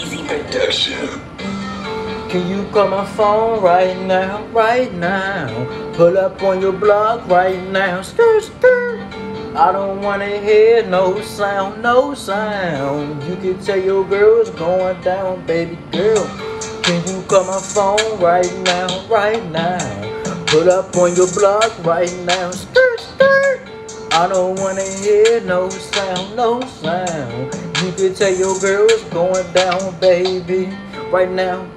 Easy production. Can you call my phone right now, right now? Pull up on your block right now, skirt, skirt. I don't wanna hear no sound, no sound. You can tell your girl's going down, baby girl. Can you call my phone right now, right now? Pull up on your block right now, skirt, skirt. I don't wanna hear no sound, no sound. You can tell your girl's going down, baby, right now.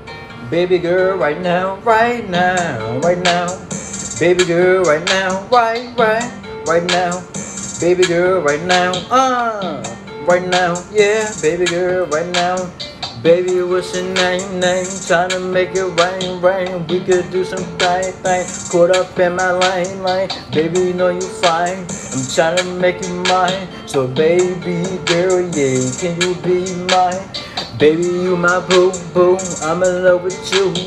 Baby girl, right now, right now, right now. Baby girl, right now, right now. Baby girl, right now, right now, yeah. Baby girl, right now. Baby, what's your name? Tryna make it rain. We could do some thing. Caught up in my lane. Baby, you know you fine. I'm tryna make you mine. So baby girl, yeah, can you be mine? Baby, you my boo. I'm in love with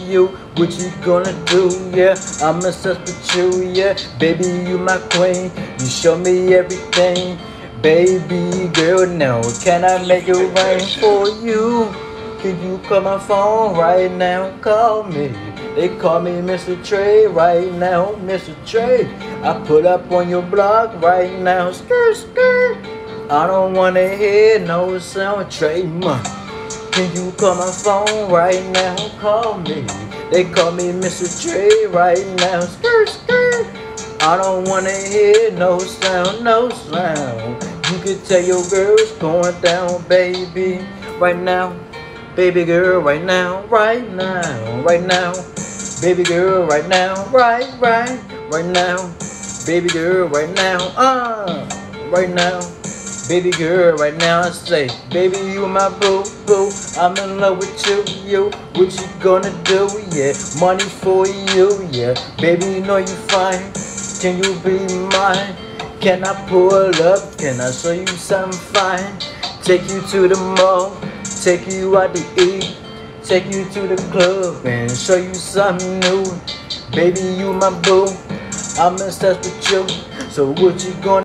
you. What you gonna do? Yeah, I'm obsessed with you. Yeah, baby, you my queen. You show me everything. Baby girl, now can I make it rain for you? Can you call my phone right now? Call me. They call me Mr. Trey right now, Mr. Trey. I put up on your block right now, skirt, skirt. I don't wanna hear no sound, Trey. Can you call my phone right now? Call me. They call me Mr. Trey right now, skirt, skirt. I don't wanna hear no sound, no sound. You can tell your girl's going down, baby, right now. Baby girl, right now, right now. Baby girl, right now, right now. Baby girl, right now, right now. Baby girl, right now, I say, baby, you my boo. I'm in love with you. What you gonna do? Yeah, money for you. Yeah, baby, you know you fine. Can you be mine? Can I pull up? Can I show you something fine? Take you to the mall. Take you out to eat, take you to the club and show you something new. Baby, you my boo, I'm obsessed with you. So what you gonna